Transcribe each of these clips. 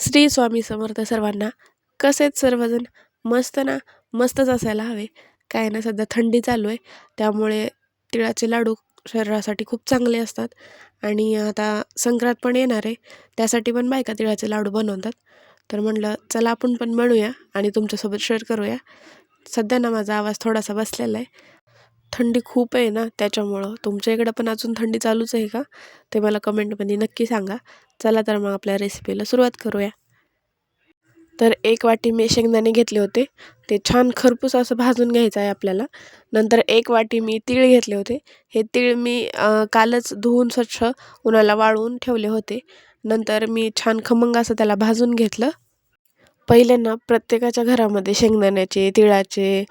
श्री स्वामी समर्थ सर्वांना. कसे आहेत सर्वजण? मस्त ना? मस्तच असायला हवे. काय ना, सध्या थंडी चालू आहे, त्यामुळे तिळाचे लाडू शरीरासाठी खूप चांगले असतात. आणि आता संक्रांत पण येणार आहे, त्यासाठी पण बायका तिळाचे लाडू बनवतात. तर म्हटलं चला आपण पण बनवूया आणि तुमच्यासोबत शेअर करूया. सध्या ना माझा आवाज थोडासा बसलेला आहे, थंडी खूप आहे ना, त्याच्यामुळं. तुमच्या इकडं पण अजून थंडी चालूच आहे का? ते मला कमेंटमध्ये नक्की सांगा. चला तर मग आपल्या रेसिपीला सुरुवात करूया. तर 1 वाटी मी शेंगदाणे घेतले होते, ते छान खरपूस असं भाजून घ्यायचं आहे आपल्याला. नंतर 1 वाटी मी तीळ घेतले होते, हे तीळ मी कालच धुवून स्वच्छ उन्हाला वाळवून ठेवले होते. नंतर मी छान खमंग असं त्याला भाजून घेतलं. पहिले ना प्रत्येकाच्या घरामध्ये शेंगदाण्याचे, तिळाचे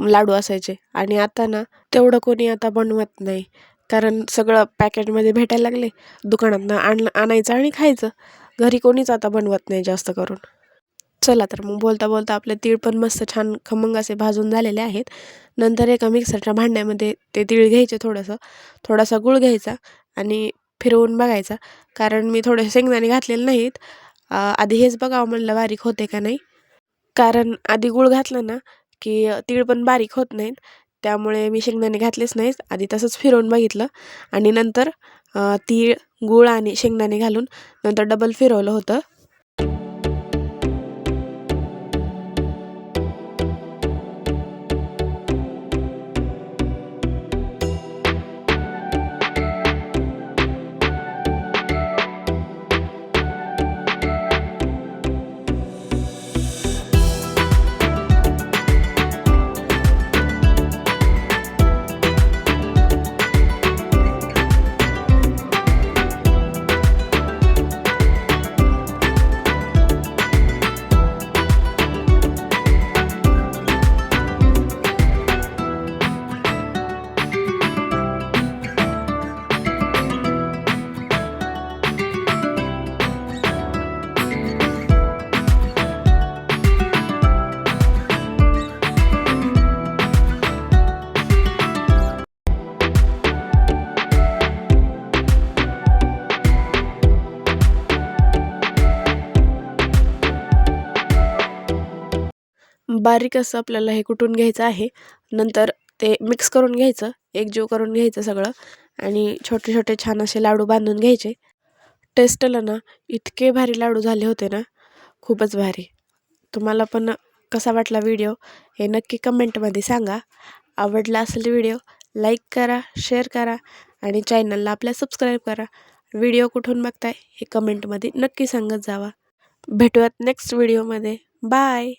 लाडू असायचे आणि आता ना तेवढं कोणी आता बनवत नाही. कारण सगळं पॅकेटमध्ये भेटायला लागले, दुकानातनं आणायचं आणि खायचं. घरी कोणीच आता बनवत नाही जास्त करून. चला तर मग बोलता बोलता आपले तीळ पण मस्त छान खमंग असे भाजून झालेले आहेत. नंतर एका मिक्सरच्या भांड्यामध्ये ते तीळ घ्यायचे, थोडासा गूळ घ्यायचा आणि फिरवून बघायचा. कारण मी थोडेसे शेंगदाणे घातलेले नाहीत. आधी हेच बघावं म्हणलं बारीक होते का नाही. कारण आधी गूळ घातलं ना की तीळ पण बारीक होत नाहीत, त्यामुळे मी शेंगदाणे घातलेच नाहीत. आधी तसंच फिरवून बघितलं आणि नंतर तीळ, गूळ आणि शेंगदाणे घालून नंतर डबल फिरवलं होतं. बारीक असं आपल्याला हे कुटून घ्यायचं आहे. नंतर ते मिक्स करून घ्यायचं, एकजीव करून घ्यायचं सगळं आणि छोटे छोटे छान असे लाडू बांधून घ्यायचे. टेस्टला ना इतके भारी लाडू झाले होते ना, खूपच भारी. तुम्हाला पण कसा वाटला व्हिडिओ हे नक्की कमेंटमध्ये सांगा. आवडला असेल व्हिडिओ लाईक करा, शेअर करा आणि चॅनलला आपल्या सबस्क्राईब करा. व्हिडिओ कुठून बघताय हे कमेंटमध्ये नक्की सांगत जावा. भेटूयात नेक्स्ट व्हिडिओमध्ये. बाय.